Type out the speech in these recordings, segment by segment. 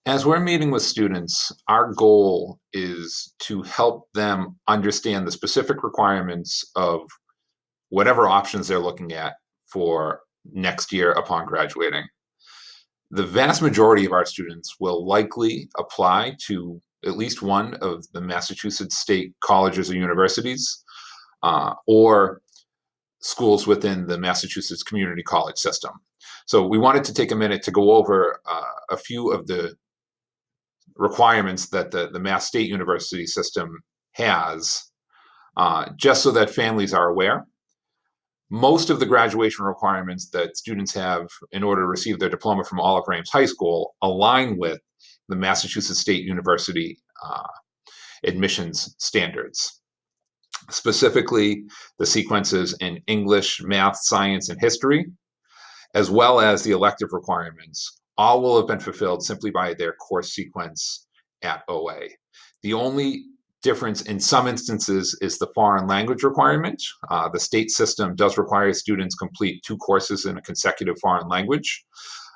As we're meeting with students, our goal is to help them understand the specific requirements of whatever options they're looking at for next year upon graduating. The vast majority of our students will likely apply to at least one of the Massachusetts state colleges or universities, or schools within the Massachusetts community college system. So we wanted to take a minute to go over a few of the requirements that the Mass State University system has, just so that families are aware. Most of the graduation requirements that students have in order to receive their diploma from Olive Ramsey High School align with the Massachusetts State University admissions standards. Specifically, the sequences in English, math, science, and history, as well as the elective requirements, all will have been fulfilled simply by their course sequence at OA. The only difference in some instances is the foreign language requirement. The state system does require students complete 2 courses in a consecutive foreign language,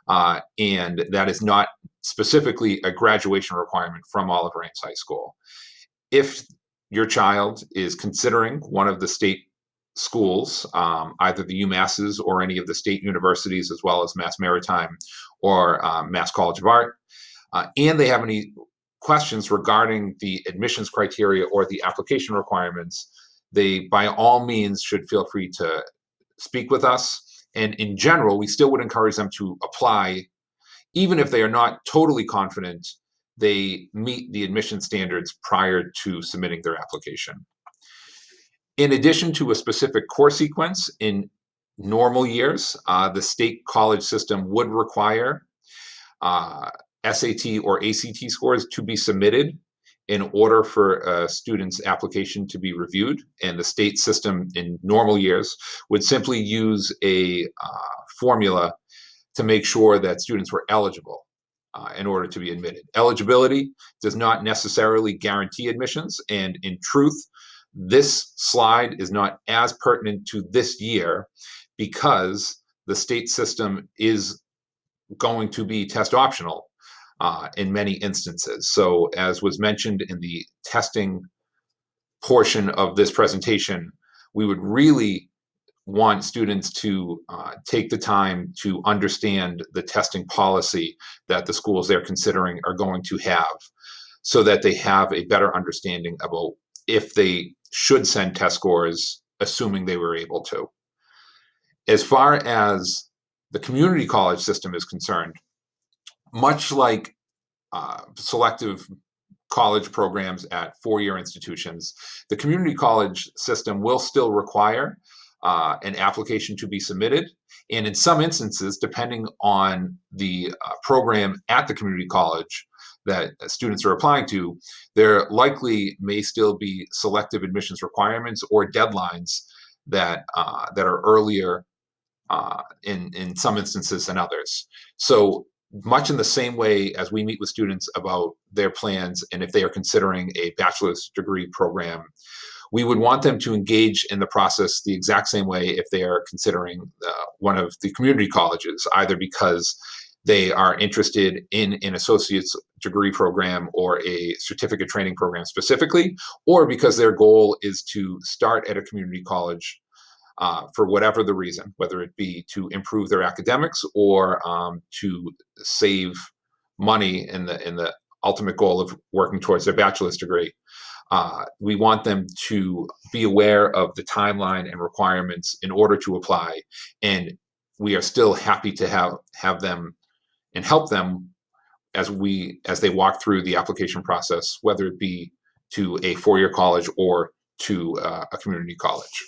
and that is not specifically a graduation requirement from Olive Ramsey High School. If your child is considering one of the state schools, either the UMasses or any of the state universities, as well as Mass Maritime or Mass College of Art, and they have any questions regarding the admissions criteria or the application requirements, they by all means should feel free to speak with us. And in general, we still would encourage them to apply, even if they are not totally confident they meet the admission standards prior to submitting their application. In addition to a specific course sequence in normal years, the state college system would require SAT or ACT scores to be submitted in order for a student's application to be reviewed. And the state system in normal years would simply use a formula to make sure that students were eligible in order to be admitted. Eligibility does not necessarily guarantee admissions, and in truth, this slide is not as pertinent to this year because the state system is going to be test optional in many instances. So as was mentioned in the testing portion of this presentation, we would really want students to take the time to understand the testing policy that the schools they're considering are going to have, so that they have a better understanding about if they should send test scores, assuming they were able to. As far as the community college system is concerned, much like selective college programs at 4-year institutions, the community college system will still require an application to be submitted. And in some instances, depending on the program at the community college that students are applying to, there likely may still be selective admissions requirements or deadlines that are earlier in some instances than others. So much in the same way as we meet with students about their plans and if they are considering a bachelor's degree program, we would want them to engage in the process the exact same way if they are considering one of the community colleges, either because they are interested in an associate's degree program or a certificate training program specifically, or because their goal is to start at a community college for whatever the reason, whether it be to improve their academics or to save money in the ultimate goal of working towards their bachelor's degree. We want them to be aware of the timeline and requirements in order to apply, and we are still happy to have them and help them as they walk through the application process, whether it be to a 4-year college or to a community college.